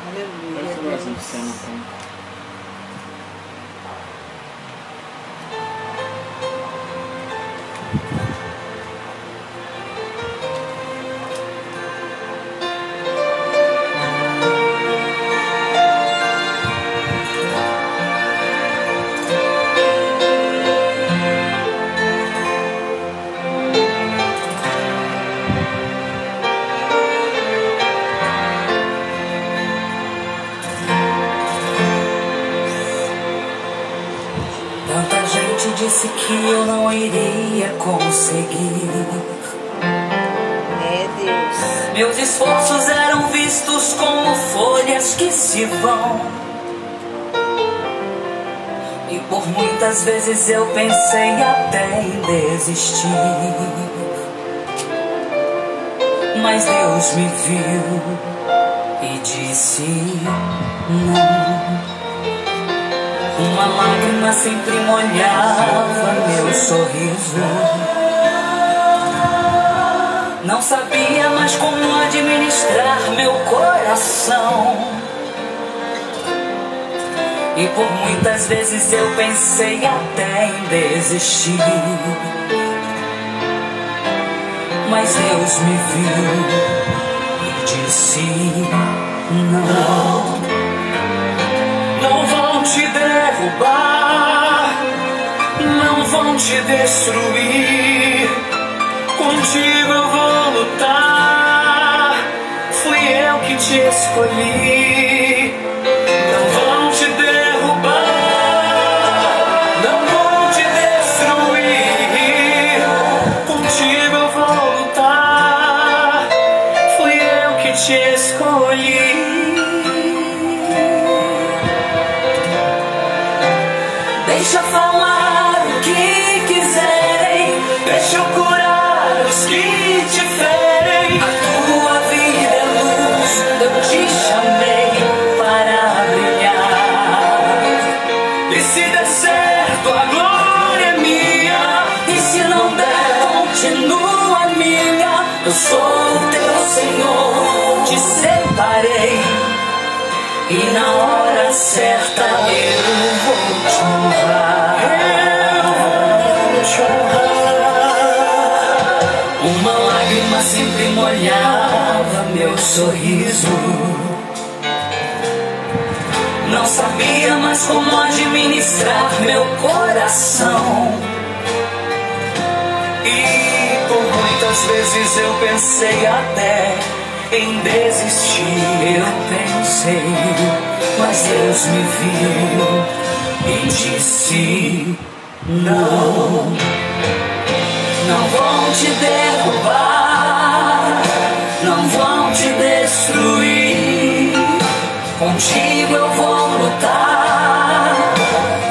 Aleluia, Deus. Disse que eu não iria conseguir. É Deus. Meus esforços eram vistos como folhas que se vão. E por muitas vezes eu pensei até em desistir. Mas Deus me viu e disse não. Uma lágrima sempre molhava meu sorriso. Não sabia mais como administrar meu coração. E por muitas vezes eu pensei até em desistir. Mas Deus me viu e disse não. Não vão te derrubar, não vão te destruir. Contigo eu vou lutar. Fui eu que te escolhi. Não vão te derrubar, não vão te destruir. Contigo eu vou lutar. Fui eu que te escolhi. Deixa falar o que quiserem, deixa eu curar os que te ferem. A tua vida é luz, eu te chamei para brilhar. E se der certo, a glória é minha. E se não der, continua minha. Eu sou o teu Senhor, te separei. E na hora certa eu vou te honrar. Eu vou te honrar. Uma lágrima sempre molhava meu sorriso. Não sabia mais como administrar meu coração. E por muitas vezes eu pensei até em desistir, eu pensei, mas Deus me viu e disse não. Não vão te derrubar, não vão te destruir. Contigo eu vou lutar.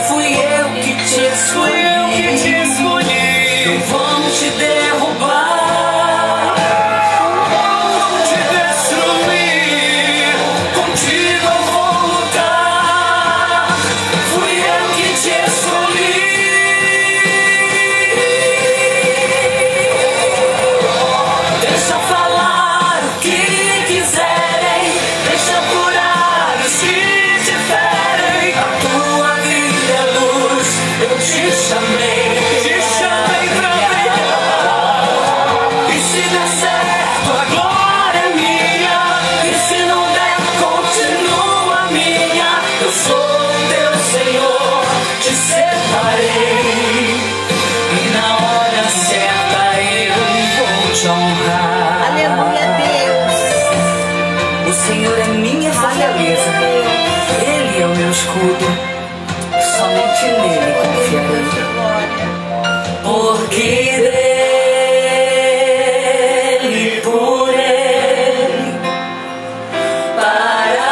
Fui eu que te escolhi. Não vão te derrubar. Aleluia, Deus. O Senhor é minha fortaleza, Ele é o meu escudo, somente nele confiarei. Porque dele, por ele, para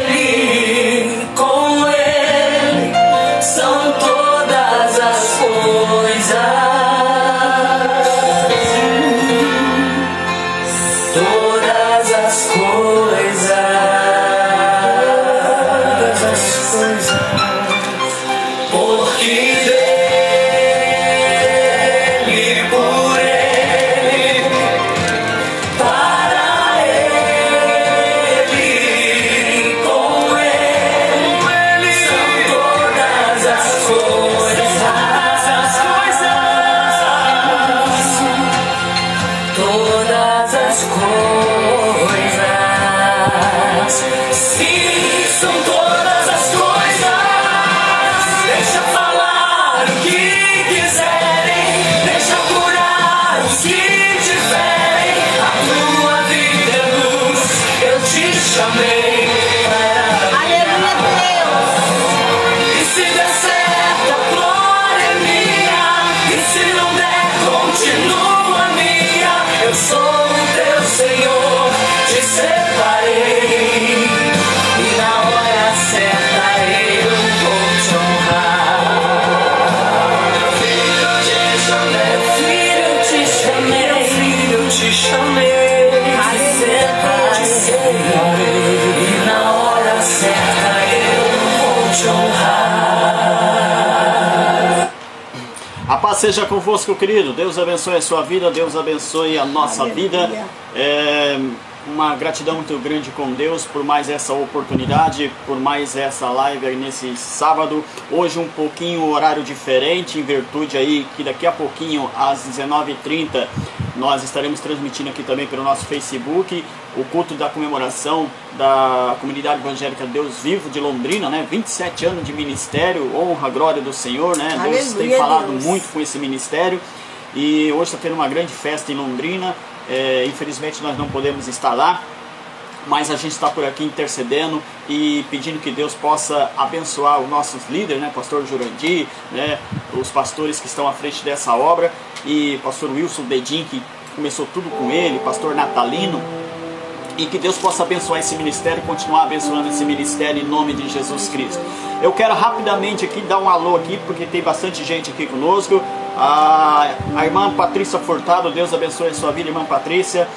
ele, com ele, são todas as coisas. Todas as coisas, todas as coisas. Paz seja convosco, querido. Deus abençoe a sua vida, Deus abençoe a nossa vida. Uma gratidão muito grande com Deus por mais essa oportunidade, por mais essa live aí nesse sábado. Hoje um pouquinho horário diferente, em virtude aí que daqui a pouquinho às 19h30 nós estaremos transmitindo aqui também pelo nosso Facebook o culto da comemoração da Comunidade Evangélica Deus Vivo de Londrina, né? 27 anos de ministério, honra, glória do Senhor, né? Aleluia, Deus tem falado Deus. muito com esse ministério e hoje está tendo uma grande festa em Londrina. Infelizmente nós não podemos estar lá, mas a gente está por aqui intercedendo e pedindo que Deus possa abençoar os nossos líderes, né? Pastor Jurandir, né? Os pastores que estão à frente dessa obra, e pastor Wilson Bedin, que começou tudo com ele, pastor Natalino, e que Deus possa abençoar esse ministério e continuar abençoando esse ministério em nome de Jesus Cristo. Eu quero rapidamente aqui dar um alô aqui, porque tem bastante gente aqui conosco. A irmã Patrícia Furtado, Deus abençoe a sua vida, irmã Patrícia,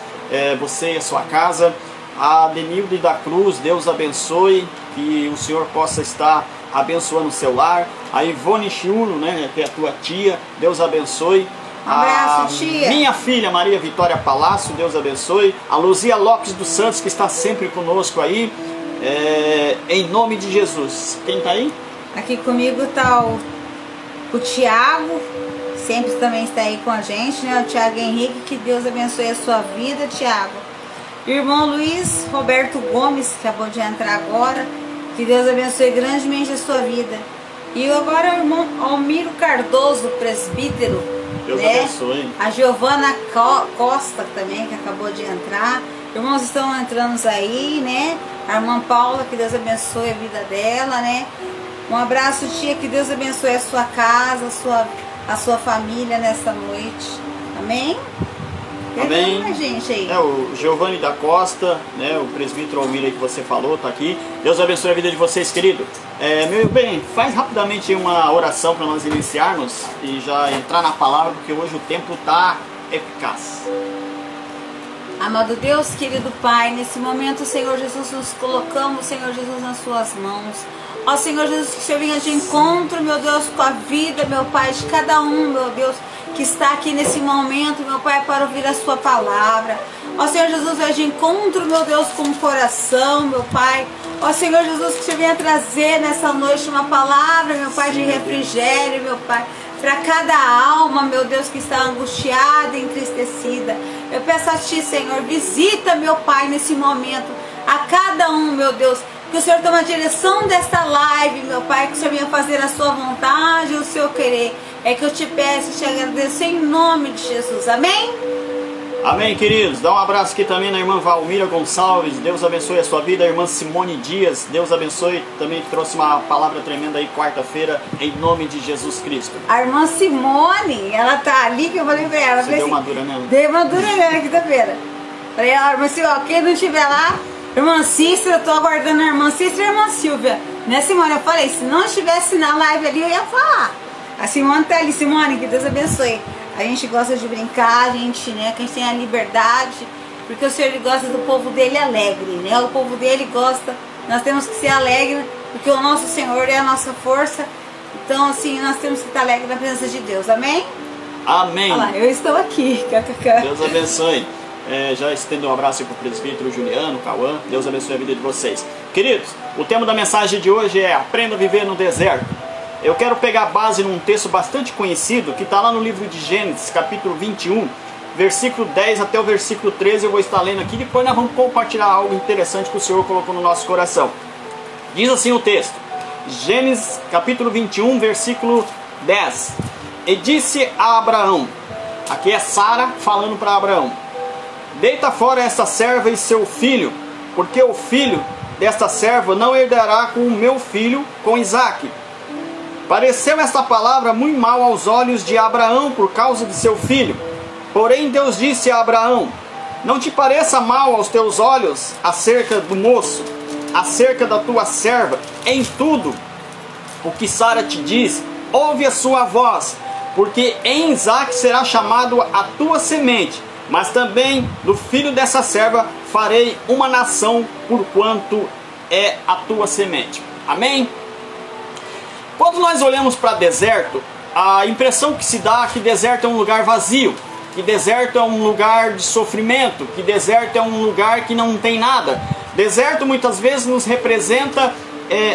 você e a sua casa. A Denilde da Cruz, Deus abençoe, que o Senhor possa estar abençoando o seu lar. A Ivone Chiulo, né, que é a tua tia, Deus abençoe. Um abraço, tia. Minha filha Maria Vitória Palácio, Deus abençoe. A Luzia Lopes dos Santos, que está sempre conosco aí, em nome de Jesus. Quem está aí? Aqui comigo está o Tiago, sempre também está aí com a gente, né? O Tiago Henrique, que Deus abençoe a sua vida, Tiago. Irmão Luiz Roberto Gomes, que acabou de entrar agora, que Deus abençoe grandemente a sua vida. E agora o irmão Almiro Cardoso, presbítero, Deus né? abençoe. A Giovana Costa também, que acabou de entrar. Irmãos estão entrando aí, né? A irmã Paula, que Deus abençoe a vida dela, né? Um abraço, tia, que Deus abençoe a sua casa, a sua família nessa noite. Amém? Amém. Perdão, gente aí. O Giovanni da Costa, né, o presbítero Almir aí que você falou, está aqui. Deus abençoe a vida de vocês, querido. Meu bem, faz rapidamente uma oração para nós iniciarmos e já entrar na palavra, porque hoje o tempo está eficaz. Amado Deus, querido Pai, nesse momento, Senhor Jesus, nos colocamos, Senhor Jesus, nas suas mãos. Ó Senhor Jesus, que o Senhor venha de encontro, meu Deus, com a vida, meu Pai, de cada um, meu Deus, que está aqui nesse momento, meu Pai, para ouvir a sua palavra. Ó Senhor Jesus, venha de encontro, meu Deus, com o coração, meu Pai. Ó Senhor Jesus, que o Senhor venha trazer nessa noite uma palavra, meu Pai, de refrigério, meu Pai, para cada alma, meu Deus, que está angustiada, entristecida. Eu peço a Ti, Senhor, visita, meu Pai, nesse momento, a cada um, meu Deus, que o Senhor tome a direção desta live, meu Pai, que o Senhor venha fazer a sua vontade e o seu querer. É que eu te peço e te agradeço em nome de Jesus. Amém? Amém, queridos. Dá um abraço aqui também na irmã Valmira Gonçalves. Deus abençoe a sua vida. A irmã Simone Dias, Deus abençoe. Também que trouxe uma palavra tremenda aí quarta-feira, em nome de Jesus Cristo. A irmã Simone, ela tá ali, que eu falei pra ela. Você deu uma dura nela? Dei uma dura nela quinta-feira. Falei, ó, irmã Silvia, quem não estiver lá, irmã Cícera, eu tô aguardando a irmã Cícera e a irmã Silvia. Né, Simone? Eu falei, se não estivesse na live ali, eu ia falar. A Simone tá ali. Simone, que Deus abençoe. A gente gosta de brincar, a gente, né, que a gente tem a liberdade, porque o Senhor, ele gosta do povo dele alegre, né? O povo dele gosta, nós temos que ser alegres, porque o nosso Senhor é a nossa força. Então, assim, nós temos que estar alegres na presença de Deus. Amém? Amém. Olha lá, eu estou aqui. Deus abençoe. Já estendo um abraço para o presbítero Juliano, Cauã. Deus abençoe a vida de vocês. Queridos, o tema da mensagem de hoje é Aprenda a Viver no Deserto. Eu quero pegar base num texto bastante conhecido, que está lá no livro de Gênesis, capítulo 21, versículo 10 até o versículo 13, eu vou estar lendo aqui, depois nós vamos compartilhar algo interessante que o Senhor colocou no nosso coração. Diz assim o texto, Gênesis, capítulo 21, versículo 10. E disse a Abraão, aqui é Sara falando para Abraão, deita fora esta serva e seu filho, porque o filho desta serva não herdará com o meu filho, com Isaque. Pareceu esta palavra muito mal aos olhos de Abraão por causa de seu filho. Porém Deus disse a Abraão, não te pareça mal aos teus olhos acerca do moço, acerca da tua serva, em tudo o que Sara te diz, ouve a sua voz, porque em Isaque será chamado a tua semente, mas também do filho dessa serva farei uma nação, porquanto é a tua semente. Amém? Quando nós olhamos para deserto, a impressão que se dá é que deserto é um lugar vazio, que deserto é um lugar de sofrimento, que deserto é um lugar que não tem nada. Deserto muitas vezes nos representa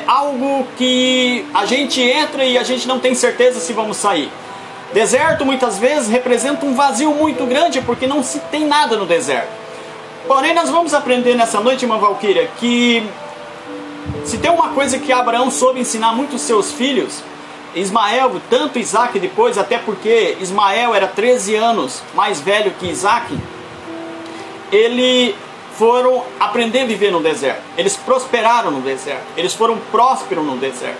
algo que a gente entra e a gente não tem certeza se vamos sair. Deserto muitas vezes representa um vazio muito grande, porque não se tem nada no deserto. Porém, nós vamos aprender nessa noite, irmã Valquíria, que se tem uma coisa que Abraão soube ensinar muito os seus filhos, Ismael, tanto Isaac depois, até porque Ismael era 13 anos mais velho que Isaac, eles foram aprender a viver no deserto. Eles prosperaram no deserto. Eles foram prósperos no deserto.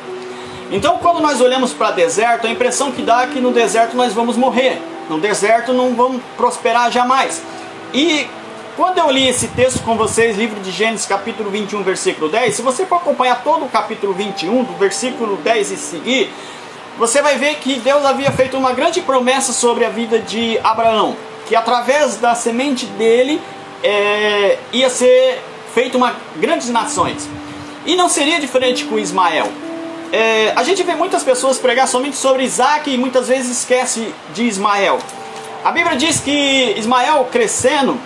Então, quando nós olhamos para o deserto, a impressão que dá é que no deserto nós vamos morrer. No deserto não vamos prosperar jamais. E quando eu li esse texto com vocês, livro de Gênesis, capítulo 21, versículo 10, se você for acompanhar todo o capítulo 21, do versículo 10 e seguir, você vai ver que Deus havia feito uma grande promessa sobre a vida de Abraão, que através da semente dele ia ser feita uma grandes nações. E não seria diferente com Ismael. A gente vê muitas pessoas pregar somente sobre Isaac e muitas vezes esquece de Ismael. A Bíblia diz que Ismael crescendo,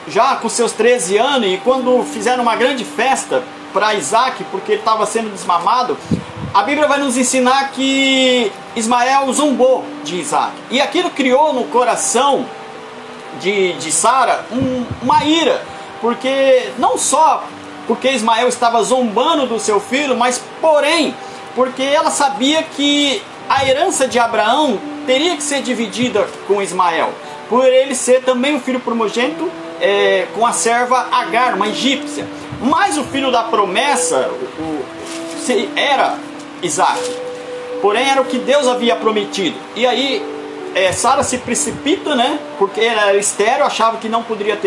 já com seus 13 anos, e quando fizeram uma grande festa para Isaac, porque ele estava sendo desmamado, a Bíblia vai nos ensinar que Ismael zombou de Isaac. E aquilo criou no coração de Sara uma ira, porque não só porque Ismael estava zombando do seu filho, mas porém porque ela sabia que a herança de Abraão teria que ser dividida com Ismael, por ele ser também o filho primogênito com a serva Agar, uma egípcia. Mas o filho da promessa era Isaac, porém era o que Deus havia prometido. E aí Sara se precipita, né? Porque ela era estéril, achava que não poderia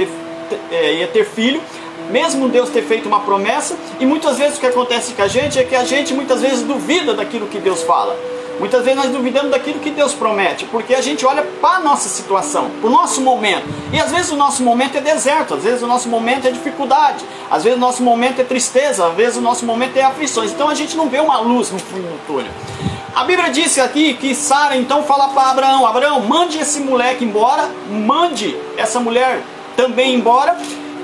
ia ter filho, mesmo Deus ter feito uma promessa. E muitas vezes o que acontece com a gente é que a gente muitas vezes duvida daquilo que Deus fala. Muitas vezes nós duvidamos daquilo que Deus promete, porque a gente olha para a nossa situação, para o nosso momento. E às vezes o nosso momento é deserto, às vezes o nosso momento é dificuldade, às vezes o nosso momento é tristeza, às vezes o nosso momento é aflições. Então a gente não vê uma luz no fundo do túnel. A Bíblia disse aqui que Sara então fala para Abraão: Abraão, mande esse moleque embora, mande essa mulher também embora.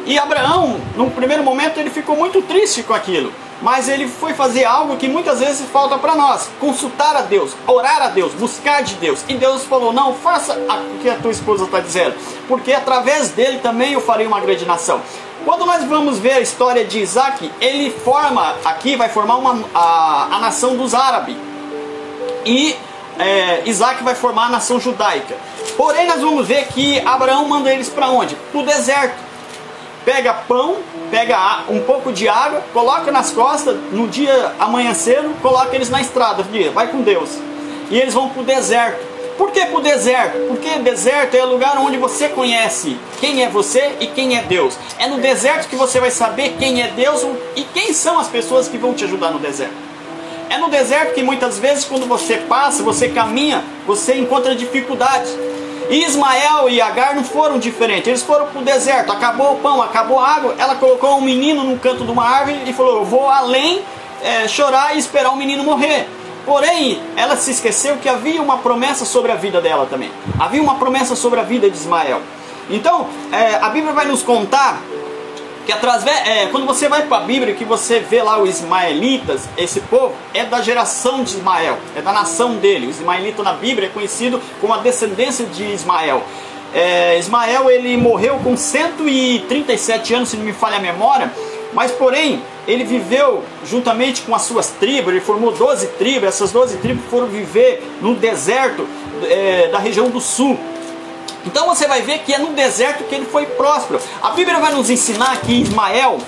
E Abraão, no primeiro momento, ele ficou muito triste com aquilo. Mas ele foi fazer algo que muitas vezes falta para nós: consultar a Deus, orar a Deus, buscar de Deus. E Deus falou: não, faça o que a tua esposa está dizendo, porque através dele também eu farei uma grande nação. Quando nós vamos ver a história de Isaac, ele forma, aqui vai formar a nação dos árabes. E Isaac vai formar a nação judaica. Porém nós vamos ver que Abraão manda eles para onde? Para o deserto. Pega pão, pega um pouco de água, coloca nas costas, no dia amanhecendo, coloca eles na estrada, vai com Deus. E eles vão para o deserto. Por que para o deserto? Porque deserto é o lugar onde você conhece quem é você e quem é Deus. É no deserto que você vai saber quem é Deus e quem são as pessoas que vão te ajudar no deserto. É no deserto que muitas vezes quando você passa, você caminha, você encontra dificuldades. E Ismael e Agar não foram diferentes, eles foram para o deserto, acabou o pão, acabou a água, ela colocou um menino num canto de uma árvore e falou: eu vou além chorar e esperar o menino morrer. Porém, ela se esqueceu que havia uma promessa sobre a vida dela também. Havia uma promessa sobre a vida de Ismael. Então, a Bíblia vai nos contar que quando você vai para a Bíblia, que você vê lá os ismaelitas, esse povo é da geração de Ismael, é da nação dele. O ismaelita na Bíblia é conhecido como a descendência de Ismael. Ismael, ele morreu com 137 anos, se não me falha a memória, mas porém ele viveu juntamente com as suas tribos, ele formou 12 tribos, essas 12 tribos foram viver no deserto da região do sul. Então você vai ver que é no deserto que ele foi próspero. A Bíblia vai nos ensinar que Ismael,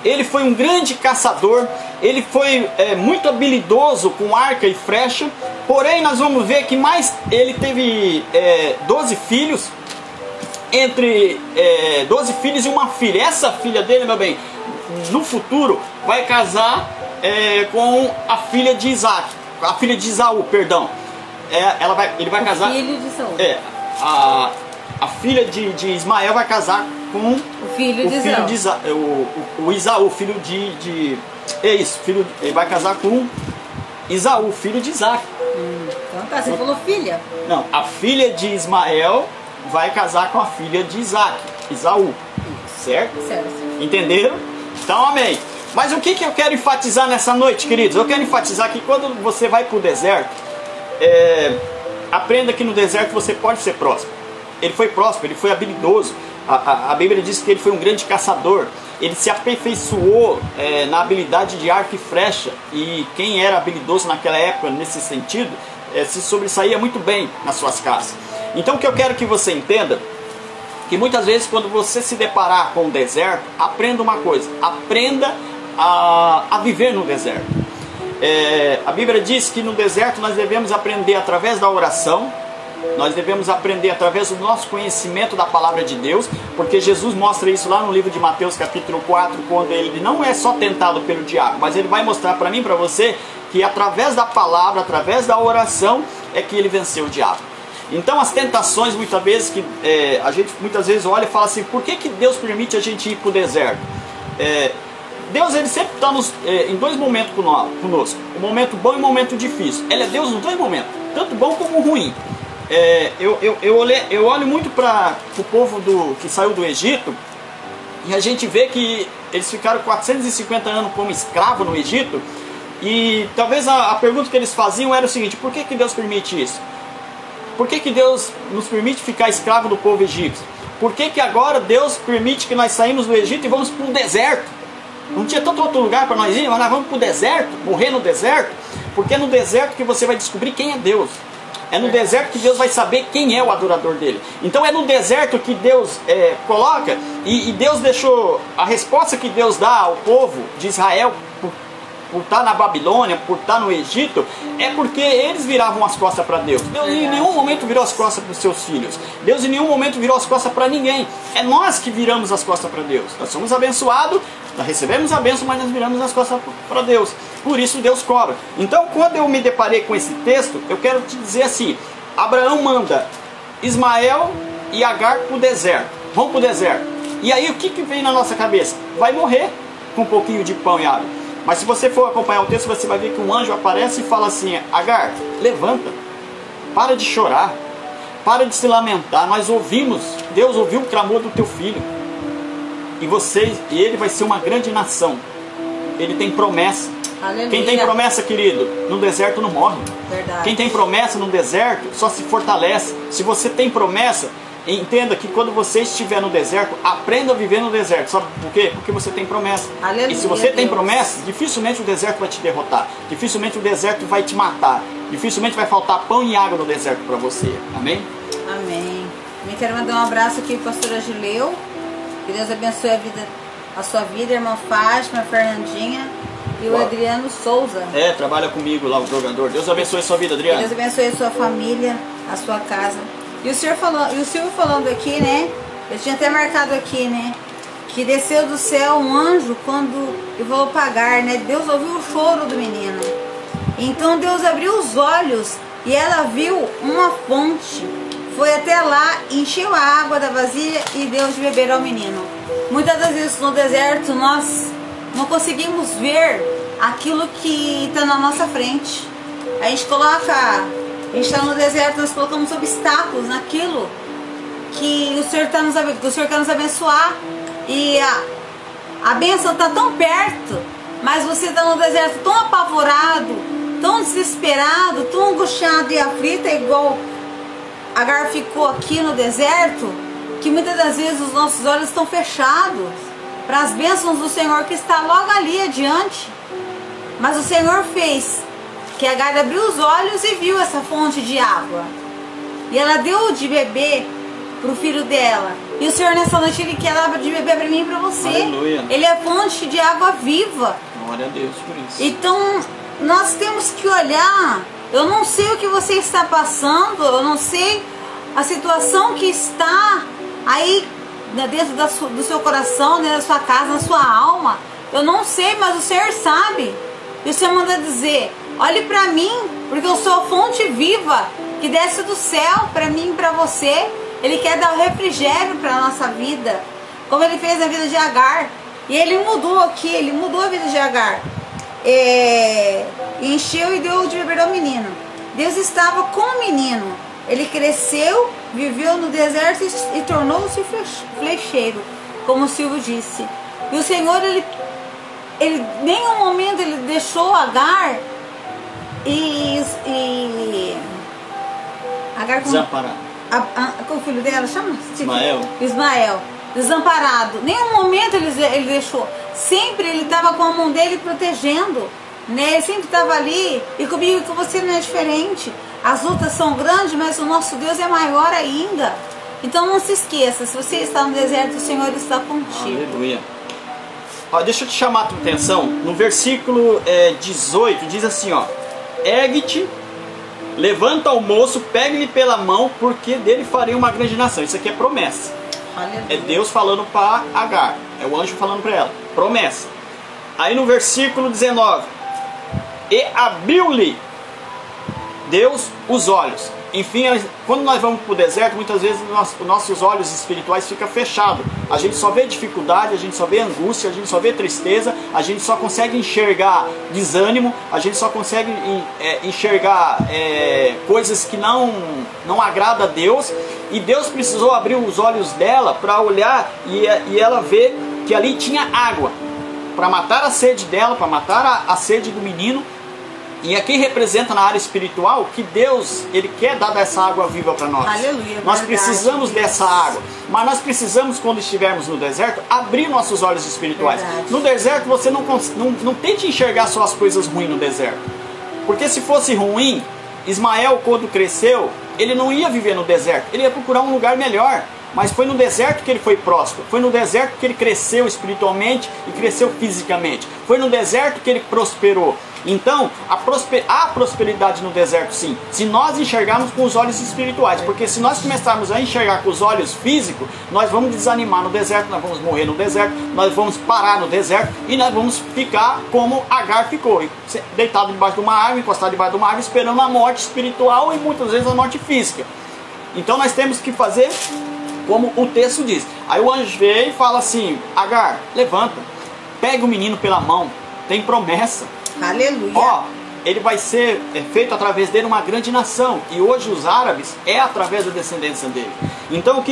ele foi um grande caçador, ele foi muito habilidoso com arca e flecha. Porém nós vamos ver que ele teve 12 filhos, entre 12 filhos e uma filha. Essa filha dele, meu bem, no futuro vai casar com a filha de Isaac, a filha de Isaú, perdão. Ele vai casar. Filho de Isaú. A filha de Ismael vai casar com o filho de Isaú. O Isaú, filho ele vai casar com Isaú, filho de Isaac. Então Ah, você falou filha? Não, a filha de Ismael vai casar com a filha de Isaac, Esaú. Certo? Certo. Entenderam? Então, amém. Mas o que eu quero enfatizar nessa noite, queridos? Eu quero enfatizar que quando você vai para o deserto, aprenda que no deserto você pode ser próspero. Ele foi próspero, ele foi habilidoso. A Bíblia diz que ele foi um grande caçador. Ele se aperfeiçoou na habilidade de arco e flecha. E quem era habilidoso naquela época, nesse sentido, se sobressaía muito bem nas suas caças. Então o que eu quero que você entenda, que muitas vezes quando você se deparar com o deserto, aprenda uma coisa: aprenda a viver no deserto. A Bíblia diz que no deserto nós devemos aprender através da oração, nós devemos aprender através do nosso conhecimento da palavra de Deus, porque Jesus mostra isso lá no livro de Mateus capítulo 4, quando ele não é só tentado pelo diabo, mas ele vai mostrar para mim e para você que através da palavra, através da oração é que ele venceu o diabo. Então as tentações muitas vezes que a gente muitas vezes olha e fala assim: por que Deus permite a gente ir para o deserto? Deus ele sempre está em dois momentos conosco, um momento bom e um momento difícil. Ele é Deus nos dois momentos, tanto bom como ruim. Eu olho muito para o povo que saiu do Egito, e a gente vê que eles ficaram 450 anos como escravo no Egito. E talvez a pergunta que eles faziam era o seguinte: por que Deus permite isso? Por que Deus nos permite ficar escravo do povo egípcio? Por que agora Deus permite que nós saímos do Egito e vamos para um deserto? Não tinha tanto outro lugar para nós ir, mas nós vamos para o deserto, morrer no deserto? Porque é no deserto que você vai descobrir quem é Deus. É no deserto que Deus vai saber quem é o adorador dele. Então é no deserto que Deus coloca, e Deus deixou, a resposta que Deus dá ao povo de Israel por estar na Babilônia, por estar no Egito, é porque eles viravam as costas para Deus. Deus em nenhum momento virou as costas para os seus filhos. Deus em nenhum momento virou as costas para ninguém. É nós que viramos as costas para Deus. Nós somos abençoados, nós recebemos a bênção, mas nós viramos as costas para Deus. Por isso Deus cobra. Então quando eu me deparei com esse texto, eu quero te dizer assim: Abraão manda Ismael e Agar para o deserto. Vão para o deserto. E aí o que vem na nossa cabeça? Vai morrer com um pouquinho de pão e água. Mas se você for acompanhar o texto, você vai ver que um anjo aparece e fala assim: Agar, levanta, para de chorar, para de se lamentar. Nós ouvimos, Deus ouviu o clamor do teu filho, e ele vai ser uma grande nação. Ele tem promessa. Aleluia. Quem tem promessa, querido, no deserto não morre. Verdade. Quem tem promessa no deserto só se fortalece. Se você tem promessa, entenda que quando você estiver no deserto, aprenda a viver no deserto. Sabe por quê? Porque você tem promessa. Aleluia, e se você tem promessa, dificilmente o deserto vai te derrotar. Dificilmente o deserto vai te matar. Dificilmente vai faltar pão e água no deserto para você. Amém? Amém. Eu quero mandar um abraço aqui para a pastora Gileu. Que Deus abençoe a sua vida, irmã Fátima, a Fernandinha e o Adriano Souza. Trabalha comigo lá, o jogador. Deus abençoe a sua vida, Adriano. Deus abençoe a sua família, a sua casa. E o Silvio falando aqui, né? Eu tinha até marcado aqui, né? Que desceu do céu um anjo e falou para Agar, né? Deus ouviu o choro do menino. Então Deus abriu os olhos e ela viu uma fonte. Foi até lá, encheu a água da vasilha e deu de beber ao menino. Muitas das vezes no deserto nós não conseguimos ver aquilo que está na nossa frente. A gente está no deserto, nós colocamos obstáculos naquilo que o Senhor quer nos abençoar. E a bênção está tão perto, mas você está no deserto tão apavorado, tão desesperado, tão angustiado e aflito, igual Agar ficou aqui no deserto, que muitas das vezes os nossos olhos estão fechados para as bênçãos do Senhor que está logo ali adiante. Mas o Senhor fez que Agar abriu os olhos e viu essa fonte de água. E ela deu de beber para o filho dela. E o Senhor nessa noite Ele quer dar de beber para mim e para você. Aleluia. Ele é fonte de água viva. Glória a Deus por isso. Então nós temos que olhar. Eu não sei o que você está passando. Eu não sei a situação que está aí dentro do seu coração, dentro da sua casa, na sua alma. Eu não sei, mas o Senhor sabe. E o Senhor manda dizer: olhe para mim, porque eu sou a fonte viva que desce do céu para mim e para você. Ele quer dar o refrigério para a nossa vida, como Ele fez a vida de Agar. E Ele mudou aqui, Ele mudou a vida de Agar. Encheu e deu de beber ao menino. Deus estava com o menino. Ele cresceu, viveu no deserto e tornou-se flecheiro, como o Silvio disse. E o Senhor, ele em nenhum momento ele deixou Agar Agar com o filho dela, chama? Ismael, desamparado. Nenhum momento ele deixou. Sempre ele estava com a mão dele protegendo, né? Ele sempre estava ali. E comigo e com você não é diferente. As lutas são grandes, mas o nosso Deus é maior ainda. Então não se esqueça, se você está no deserto, o Senhor está contigo. Aleluia. Ó, deixa eu te chamar a tua atenção. No versículo 18 diz assim, ó: ergue-te, levanta o moço, pegue-lhe pela mão, porque dele farei uma grande nação. Isso aqui é promessa. Aleluia. É Deus falando para Agar, é o anjo falando para ela, promessa. Aí no versículo 19: e abriu-lhe Deus os olhos. Enfim, quando nós vamos para o deserto, muitas vezes os nossos olhos espirituais ficam fechados. A gente só vê dificuldade, a gente só vê angústia, a gente só vê tristeza, a gente só consegue enxergar desânimo, a gente só consegue enxergar coisas que não agradam a Deus. E Deus precisou abrir os olhos dela para olhar e ela ver que ali tinha água, para matar a sede dela, para matar a sede do menino. E aqui representa na área espiritual que Deus, Ele quer dar essa água viva para nós. Aleluia, nós verdade, precisamos dessa água. Mas nós precisamos, quando estivermos no deserto, abrir nossos olhos espirituais. Verdade. No deserto você não tente enxergar só as coisas ruins no deserto. Porque se fosse ruim, Ismael, quando cresceu, ele não ia viver no deserto. Ele ia procurar um lugar melhor. Mas foi no deserto que ele foi próspero. Foi no deserto que ele cresceu espiritualmente e cresceu fisicamente. Foi no deserto que ele prosperou. Então, há prosperidade no deserto, sim, se nós enxergarmos com os olhos espirituais. Porque se nós começarmos a enxergar com os olhos físicos, nós vamos desanimar no deserto, nós vamos morrer no deserto, nós vamos parar no deserto e nós vamos ficar como Agar ficou, deitado debaixo de uma árvore, encostado debaixo de uma árvore, esperando a morte espiritual e muitas vezes a morte física. Então nós temos que fazer como o texto diz. Aí o anjo veio e fala assim: Agar, levanta, pega o menino pela mão, tem promessa. Aleluia. Ó, ele vai ser feito através dele uma grande nação. E hoje os árabes é através da descendência dele. Então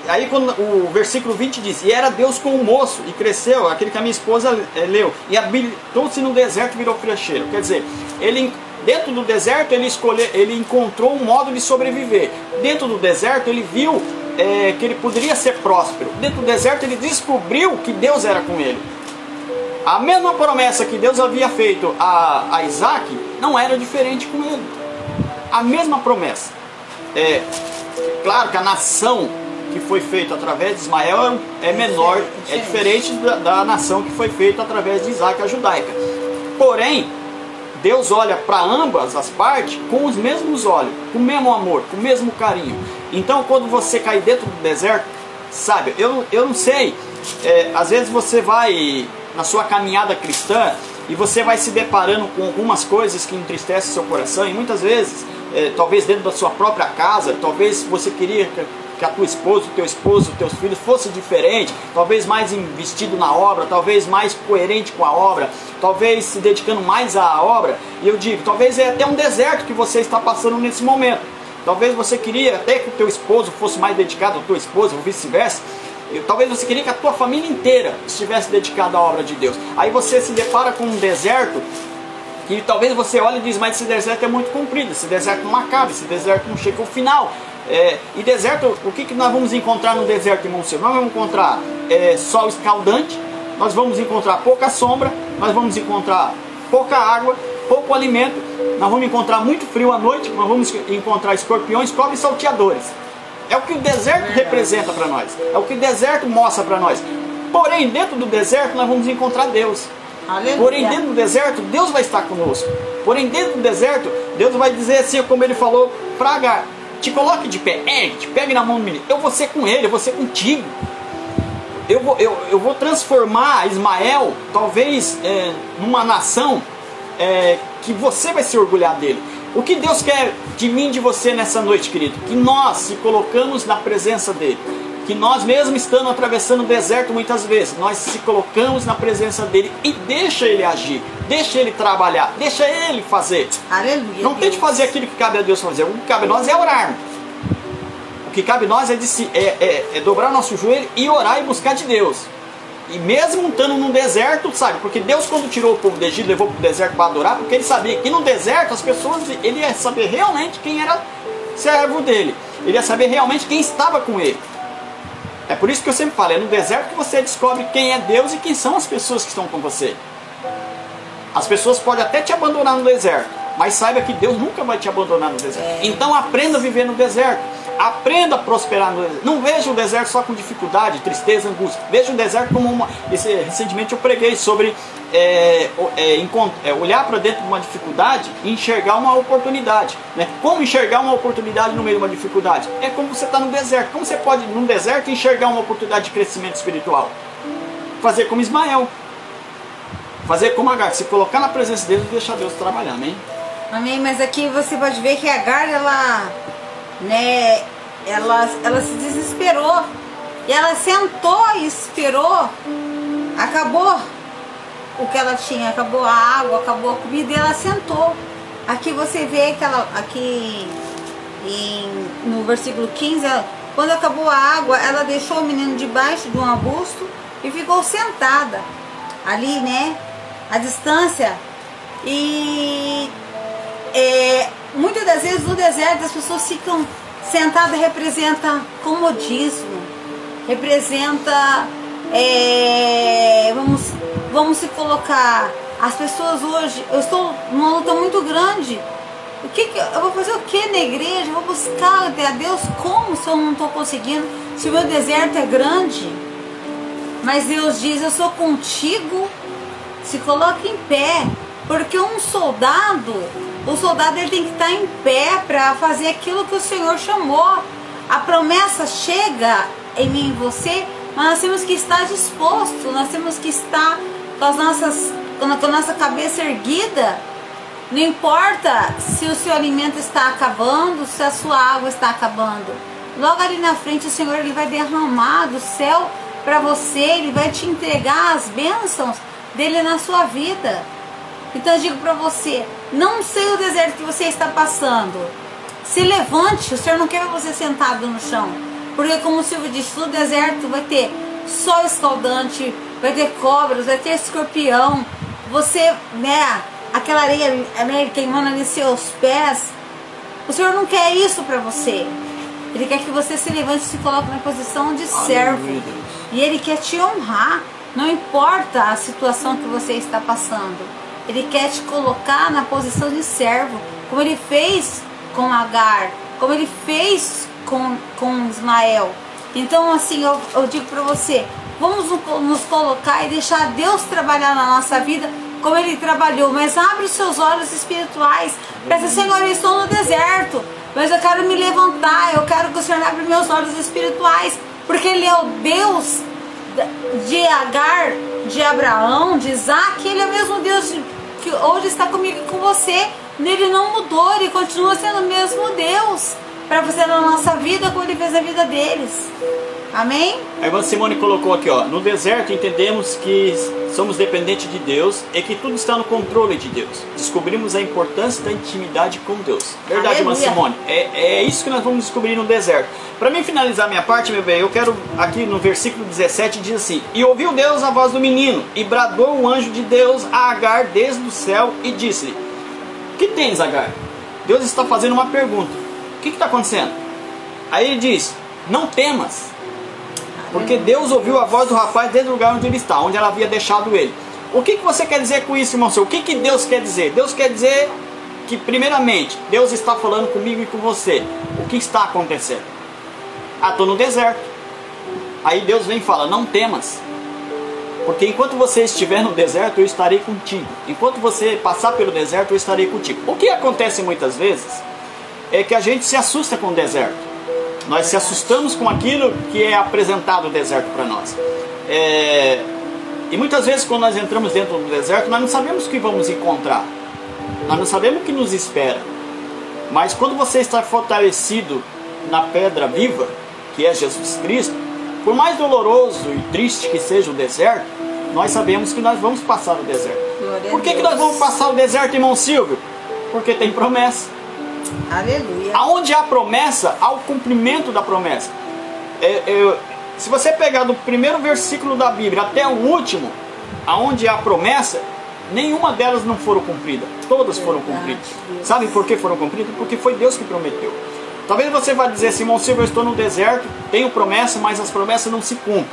aí quando o versículo 20 diz: e era Deus com o moço, e cresceu, aquele que a minha esposa leu, e habitou-se no deserto e virou flecheiro. Quer dizer, dentro do deserto ele encontrou um modo de sobreviver. Dentro do deserto ele viu que ele poderia ser próspero. Dentro do deserto ele descobriu que Deus era com ele. A mesma promessa que Deus havia feito a Isaac não era diferente com ele. A mesma promessa. Claro que a nação que foi feita através de Ismael é menor, é diferente da nação que foi feita através de Isaac, a judaica. Porém, Deus olha para ambas as partes com os mesmos olhos, com o mesmo amor, com o mesmo carinho. Então, quando você cair dentro do deserto, sabe, eu não sei, às vezes você vai na sua caminhada cristã e você vai se deparando com algumas coisas que entristecem seu coração, e muitas vezes, talvez dentro da sua própria casa, talvez você queria que a tua esposa, o teu esposo, os teus filhos fosse diferente, talvez mais investido na obra, talvez mais coerente com a obra, talvez se dedicando mais à obra. E eu digo, talvez é até um deserto que você está passando nesse momento. Talvez você queria até que o teu esposo fosse mais dedicado à tua esposa, ou vice-versa. Talvez você queria que a tua família inteira estivesse dedicada à obra de Deus. Aí você se depara com um deserto que talvez você olhe e diz: mas esse deserto é muito comprido, esse deserto não acaba, esse deserto não chega ao final. E deserto, o que nós vamos encontrar no deserto, irmão seu? Nós vamos encontrar sol escaldante, nós vamos encontrar pouca sombra, nós vamos encontrar pouca água, pouco alimento, nós vamos encontrar muito frio à noite, nós vamos encontrar escorpiões, cobras e salteadores. É o que o deserto representa para nós, é o que o deserto mostra para nós. Porém, dentro do deserto nós vamos encontrar Deus. Aleluia. Porém, dentro do deserto Deus vai estar conosco. Porém, dentro do deserto Deus vai dizer assim, como ele falou para Agar: te coloque de pé, te pegue na mão do menino, eu vou ser com ele, eu vou ser contigo. Eu vou transformar Ismael, talvez, numa nação que você vai se orgulhar dele. O que Deus quer de mim e de você nessa noite, querido? Que nós se colocamos na presença dele. que nós mesmo estando atravessando o deserto muitas vezes, nós se colocamos na presença dele e deixa ele agir, deixa ele trabalhar, deixa ele fazer. Aleluia. Não tente fazer aquilo que cabe a Deus fazer. O que cabe a nós é orar. O que cabe a nós é dobrar o nosso joelho e orar e buscar de Deus. E mesmo estando num deserto, sabe? Porque Deus, quando tirou o povo do Egito, levou para o deserto para adorar, porque ele sabia que no deserto as pessoas, ele ia saber realmente quem era servo dele. Ele ia saber realmente quem estava com ele. É por isso que eu sempre falo, é no deserto que você descobre quem é Deus e quem são as pessoas que estão com você. As pessoas podem até te abandonar no deserto, mas saiba que Deus nunca vai te abandonar no deserto. Então aprenda a viver no deserto. Aprenda a prosperar no deserto. Não veja o deserto só com dificuldade, tristeza, angústia. Veja o deserto como uma... Recentemente eu preguei sobre olhar para dentro de uma dificuldade e enxergar uma oportunidade, né? Como enxergar uma oportunidade no meio de uma dificuldade? É como você está no deserto. Como você pode, num deserto, enxergar uma oportunidade de crescimento espiritual? Fazer como Ismael. Fazer como Agar. Se colocar na presença dele e deixar Deus trabalhar, amém? Amém, mas aqui você pode ver que Agar, ela se desesperou. E ela sentou e esperou. Acabou o que ela tinha, acabou a água, acabou a comida e ela sentou. Aqui você vê que ela, no versículo 15, quando acabou a água, ela deixou o menino debaixo de um arbusto e ficou sentada ali, né, à distância. E muitas das vezes no deserto as pessoas ficam sentadas, representa comodismo, representa, vamos se colocar, as pessoas hoje, eu estou numa luta muito grande, eu vou fazer o que na igreja? Eu vou buscar a Deus como se eu não estou conseguindo, se o meu deserto é grande? Mas Deus diz, eu sou contigo, se coloque em pé, porque o soldado ele tem que estar em pé para fazer aquilo que o Senhor chamou. A promessa chega em mim e em você, mas nós temos que estar disposto, nós temos que estar com a nossa cabeça erguida. Não importa se o seu alimento está acabando, se a sua água está acabando. Logo ali na frente o Senhor ele vai derramar do céu para você, ele vai te entregar as bênçãos dele na sua vida. Então eu digo para você, não sei o deserto que você está passando, se levante, o Senhor não quer você sentado no chão, porque como o Silvio disse, no deserto vai ter sol escaldante, vai ter cobras, vai ter escorpião, você, né, aquela areia, né, queimando ali seus pés. O Senhor não quer isso para você, Ele quer que você se levante e se coloque na posição de servo, e Ele quer te honrar, não importa a situação que você está passando. Ele quer te colocar na posição de servo, como ele fez com Agar, como ele fez com Ismael. Então assim, eu digo para você, vamos nos colocar e deixar Deus trabalhar na nossa vida como ele trabalhou, mas abre os seus olhos espirituais, pensa, Senhor, eu estou no deserto, mas eu quero me levantar, eu quero que o Senhor abra meus olhos espirituais, porque Ele é o Deus de Agar, de Abraão, de Isaac, Ele é o mesmo Deus que hoje está comigo e com você. Ele não mudou, Ele continua sendo o mesmo Deus para você na nossa vida, como Ele fez na vida deles. Amém? A irmã Simone colocou aqui, ó, no deserto entendemos que somos dependentes de Deus e que tudo está no controle de Deus. Descobrimos a importância da intimidade com Deus. Verdade, irmã Simone? É isso que nós vamos descobrir no deserto. Para mim finalizar minha parte, meu bem, eu quero aqui no versículo 17 diz assim: e ouviu Deus a voz do menino, e bradou o anjo de Deus a Agar desde o céu e disse-lhe: que tens, Agar? Deus está fazendo uma pergunta. O que está acontecendo? Aí ele diz: não temas. Porque Deus ouviu a voz do rapaz desde o lugar onde ele está, onde ela havia deixado ele. O que você quer dizer com isso, irmão seu? O que Deus quer dizer? Deus quer dizer que, primeiramente, Deus está falando comigo e com você. O que está acontecendo? Ah, estou no deserto. Aí Deus vem e fala: não temas. Porque enquanto você estiver no deserto, eu estarei contigo. Enquanto você passar pelo deserto, eu estarei contigo. O que acontece muitas vezes é que a gente se assusta com o deserto. Nós se assustamos com aquilo que é apresentado o deserto para nós. E muitas vezes quando nós entramos dentro do deserto, nós não sabemos o que vamos encontrar. Nós não sabemos o que nos espera. Mas quando você está fortalecido na pedra viva, que é Jesus Cristo, Por mais doloroso e triste que seja o deserto, nós sabemos que nós vamos passar o deserto. Por que nós vamos passar o deserto, irmão Silvio? Porque tem promessa. Aleluia. Aonde há promessa, há o cumprimento da promessa. Se você pegar do primeiro versículo da Bíblia até o último, aonde há promessa, nenhuma delas não foram cumpridas. Todas foram cumpridas. Sabe por que foram cumpridas? Porque foi Deus que prometeu. Talvez você vá dizer assim, irmão Silvio, eu estou no deserto, tenho promessa, mas as promessas não se cumprem.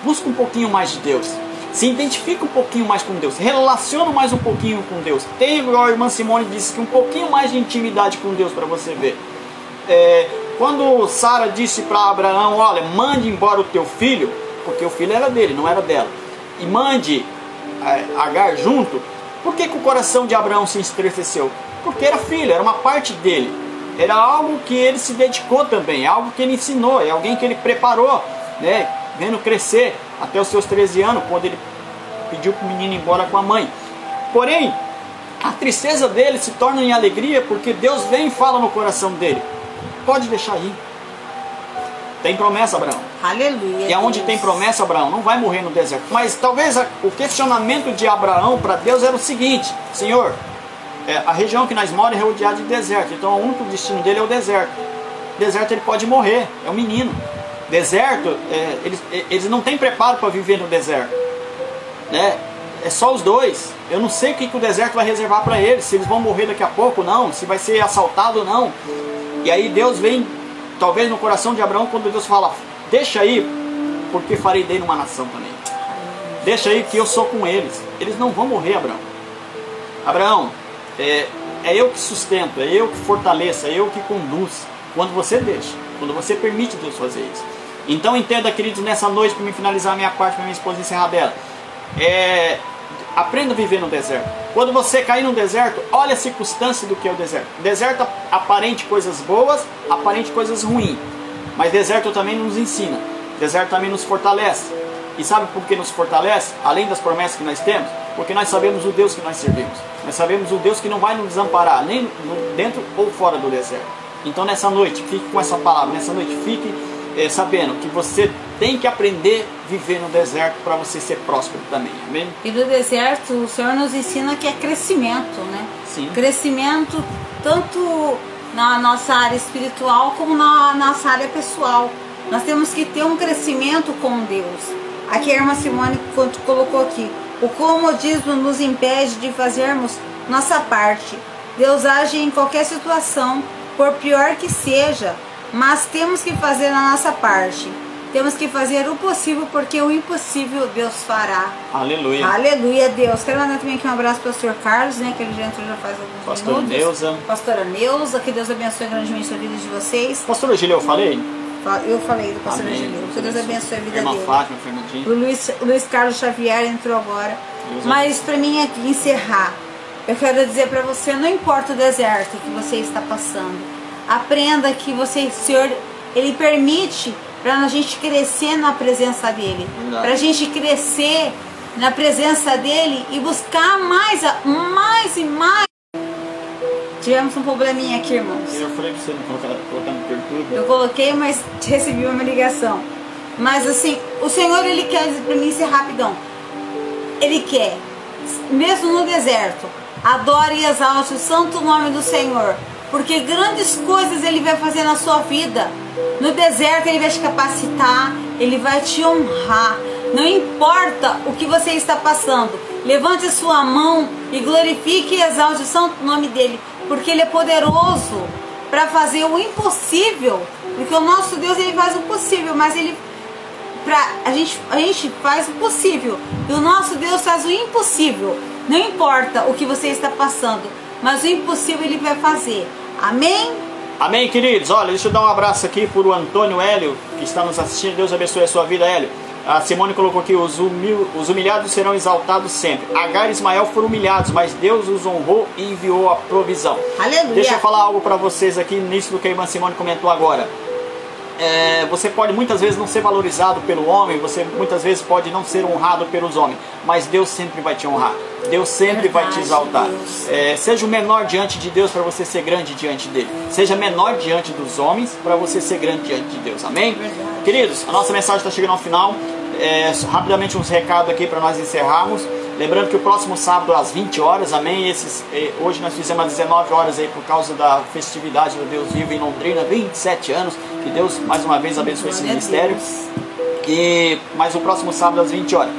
Busca um pouquinho mais de Deus. Se identifica um pouquinho mais com Deus. Relaciona mais um pouquinho com Deus. Tem, igual a irmã Simone disse, que um pouquinho mais de intimidade com Deus para você ver. Quando Sara disse para Abraão, olha, mande embora o teu filho, porque o filho era dele, não era dela, e mande Agar junto, por que o coração de Abraão se entristeceu? Porque era filho, era uma parte dele. Era algo que ele se dedicou também, algo que ele ensinou, é alguém que ele preparou, né, vendo crescer até os seus 13 anos, quando ele pediu para o menino ir embora com a mãe. Porém, a tristeza dele se torna em alegria, porque Deus vem e fala no coração dele, pode deixar ir. Tem promessa, Abraão. Aleluia. E aonde tem promessa, Abraão, não vai morrer no deserto. Mas talvez o questionamento de Abraão para Deus era o seguinte, Senhor, a região que nós moramos é rodeada de deserto, então o único destino dele é o deserto. Deserto ele pode morrer, é um menino. Deserto, eles não têm preparo para viver no deserto. É só os dois. Eu não sei o que o deserto vai reservar para eles, se eles vão morrer daqui a pouco ou não, se vai ser assaltado ou não. E aí Deus vem, talvez no coração de Abraão, quando Deus fala, deixa aí, porque farei dele uma nação também. Deixa aí que eu sou com eles. Eles não vão morrer, Abraão. Abraão, é eu que sustento, é eu que fortaleço, é eu que conduz. Quando você deixa, quando você permite Deus fazer isso. Então entenda, queridos, nessa noite, para me finalizar a minha parte, para minha esposa encerrar dela, aprenda a viver no deserto. Quando você cair no deserto, olha a circunstância do que é o deserto. Deserto aparente coisas boas, aparente coisas ruins. Mas deserto também nos ensina. Deserto também nos fortalece. E sabe por que nos fortalece? Além das promessas que nós temos, porque nós sabemos o Deus que nós servimos. Nós sabemos o Deus que não vai nos desamparar, nem dentro ou fora do deserto. Então nessa noite, fique com essa palavra. Nessa noite, fique sabendo que você tem que aprender a viver no deserto para você ser próspero também. Amém? E no deserto, o Senhor nos ensina que é crescimento, né? Sim. Crescimento tanto na nossa área espiritual como na nossa área pessoal. Nós temos que ter um crescimento com Deus. Aqui a irmã Simone colocou aqui, o comodismo nos impede de fazermos nossa parte. Deus age em qualquer situação, por pior que seja, mas temos que fazer a nossa parte. Temos que fazer o possível, porque o impossível Deus fará. Aleluia. Aleluia, Deus. Quero mandar também aqui um abraço para o pastor Carlos, né, que ele já entrou já faz alguns Pastora minutos. Neuza. Pastora Neuza, que Deus abençoe grandemente a vida de vocês. Pastor Gileu, eu falei? Eu falei do pastor Amém. Gileu. Que Deus abençoe a vida Irmã dele. Fátima, Fernandinho. O Luiz Carlos Xavier entrou agora. Deus Mas para mim aqui encerrar, eu quero dizer para você, não importa o deserto que você está passando, aprenda que você, o Senhor, Ele permite para a gente crescer na presença dEle, para a gente crescer na presença dEle e buscar mais e mais. Tivemos um probleminha aqui, irmãos. Eu falei para você não colocar no perturbo. Eu coloquei, mas recebi uma ligação. Mas assim, o Senhor, Ele quer dizer para mim ser rapidão. Ele quer, mesmo no deserto, adore e exalte o santo nome do Senhor, porque grandes coisas Ele vai fazer na sua vida. No deserto Ele vai te capacitar, Ele vai te honrar. Não importa o que você está passando, levante a sua mão e glorifique e exalte o santo nome dEle, porque Ele é poderoso para fazer o impossível. Porque o nosso Deus, Ele faz o possível, mas Ele... A gente faz o possível e o nosso Deus faz o impossível. Não importa o que você está passando, mas o impossível Ele vai fazer. Amém? Amém, queridos. Olha, deixa eu dar um abraço aqui para o Antônio Hélio, que está nos assistindo. Deus abençoe a sua vida, Hélio. A Simone colocou aqui, os humilhados serão exaltados sempre. Agar e Ismael foram humilhados, mas Deus os honrou e enviou a provisão. Aleluia. Deixa eu falar algo para vocês aqui, nisso do que a irmã Simone comentou agora. você pode muitas vezes não ser valorizado pelo homem, você muitas vezes pode não ser honrado pelos homens, mas Deus sempre vai te honrar, Deus sempre vai te exaltar. Seja o menor diante de Deus para você ser grande diante dele. Seja menor diante dos homens para você ser grande diante de Deus. Amém? Queridos, a nossa mensagem está chegando ao final. Rapidamente uns recados aqui para nós encerrarmos. Lembrando que o próximo sábado às 20 horas, amém? Hoje nós fizemos às 19 horas aí por causa da festividade do Deus Vivo em Londrina, 27 anos. Que Deus mais uma vez abençoe esse ministério. Mas o próximo sábado às 20 horas.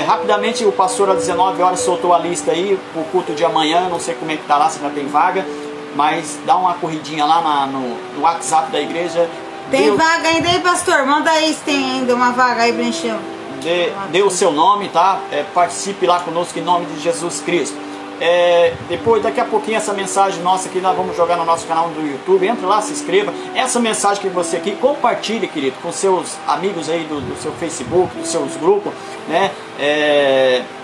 Rapidamente o pastor às 19 horas soltou a lista aí, o culto de amanhã, não sei como é que tá lá, se ainda tem vaga. Mas dá uma corridinha lá no WhatsApp da igreja. Tem vaga ainda aí, pastor? Manda aí se tem ainda uma vaga aí pra encher. Dê o seu nome, tá? Participe lá conosco em nome de Jesus Cristo. Depois, daqui a pouquinho, essa mensagem nossa aqui nós vamos jogar no nosso canal do YouTube. Entra lá, se inscreva. Essa mensagem que você aqui, compartilhe, querido, com seus amigos aí do seu Facebook, dos seus grupos, né?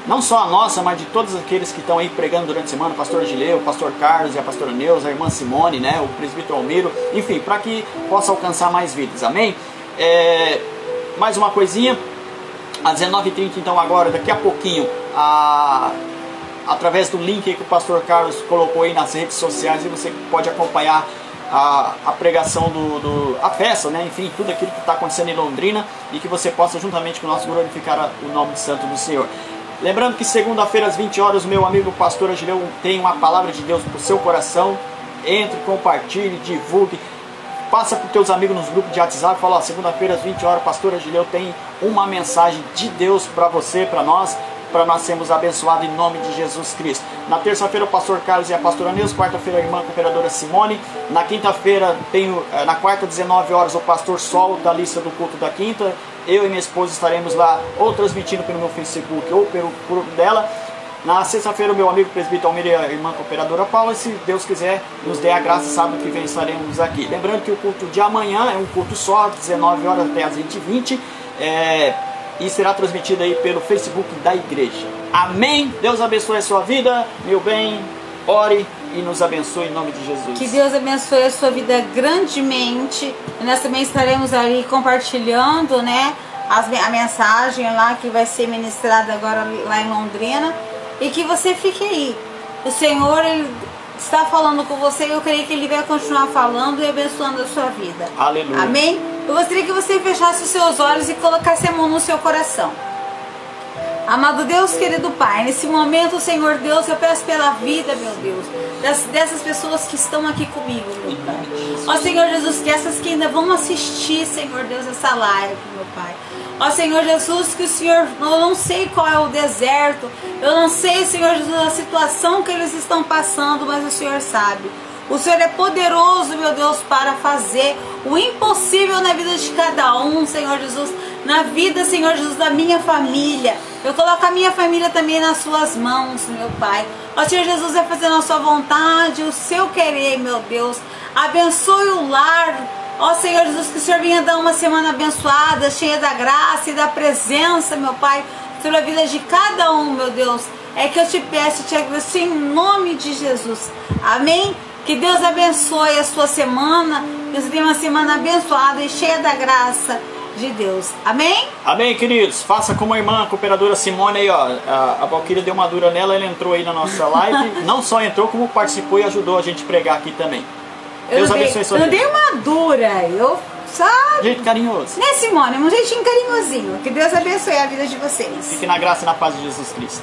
Não só a nossa, mas de todos aqueles que estão aí pregando durante a semana, o pastor Agileu, o pastor Carlos e a pastora Neuza, a irmã Simone, né? O presbítero Almiro, enfim, para que possa alcançar mais vidas, amém? Mais uma coisinha. Às 19h30, então, agora, daqui a pouquinho, através do link aí que o pastor Carlos colocou aí nas redes sociais, e você pode acompanhar a pregação a festa, né? Enfim, tudo aquilo que está acontecendo em Londrina, e que você possa, juntamente conosco, glorificar o nome santo do Senhor. Lembrando que segunda-feira às 20 horas, o meu amigo pastor Agileu tem uma palavra de Deus para o seu coração. Entre, compartilhe, divulgue. Passa para os teus amigos nos grupos de WhatsApp e fala, segunda-feira às 20 horas, pastor Agileu tem uma mensagem de Deus para você, para nós sermos abençoados em nome de Jesus Cristo. Na terça-feira o pastor Carlos e a pastora Neuza, quarta-feira a irmã cooperadora Simone, na quinta-feira na quarta, 19 horas, o pastor solta a lista do culto da quinta. Eu e minha esposa estaremos lá, ou transmitindo pelo meu Facebook ou pelo grupo dela. Na sexta-feira, o meu amigo presbítero Almir e a irmã cooperadora Paula, se Deus quiser, nos dê a graça, sábado que vem estaremos aqui. Lembrando que o culto de amanhã é um culto só, 19 horas até as 20h20, e será transmitido aí pelo Facebook da igreja. Amém? Deus abençoe a sua vida, meu bem, ore e nos abençoe em nome de Jesus. Que Deus abençoe a sua vida grandemente. E nós também estaremos ali compartilhando, né, a mensagem lá que vai ser ministrada agora lá em Londrina. E que você fique aí. O Senhor, Ele está falando com você e eu creio que Ele vai continuar falando e abençoando a sua vida. Aleluia. Amém? Eu gostaria que você fechasse os seus olhos e colocasse a mão no seu coração. Amado Deus, querido Pai, nesse momento, Senhor Deus, eu peço pela vida, meu Deus, dessas pessoas que estão aqui comigo, meu Pai. Ó Senhor Jesus, que essas que ainda vão assistir, Senhor Deus, essa live, meu Pai. Ó Senhor Jesus, que o Senhor, eu não sei qual é o deserto, eu não sei, Senhor Jesus, a situação que eles estão passando, mas o Senhor sabe. O Senhor é poderoso, meu Deus, para fazer o impossível na vida de cada um, Senhor Jesus. Na vida, Senhor Jesus, da minha família. Eu coloco a minha família também nas suas mãos, meu Pai. Ó Senhor Jesus, é fazendo a sua vontade, o seu querer, meu Deus. Abençoe o lar. Ó Senhor Jesus, que o Senhor venha dar uma semana abençoada, cheia da graça e da presença, meu Pai, sobre a vida de cada um, meu Deus. É que eu te peço e te agradeço em nome de Jesus. Amém? Que Deus abençoe a sua semana, que você tenha uma semana abençoada e cheia da graça de Deus. Amém? Amém, queridos. Faça como a irmã cooperadora Simone aí, ó. A Valquíria deu uma dura nela, ela entrou aí na nossa live. Não só entrou, como participou e ajudou a gente a pregar aqui também. Deus abençoe a sua vida. Eu dei uma dura, eu, sabe? Jeito carinhoso. Né, Simone? Um jeitinho carinhosinho. Que Deus abençoe a vida de vocês. Fique na graça e na paz de Jesus Cristo.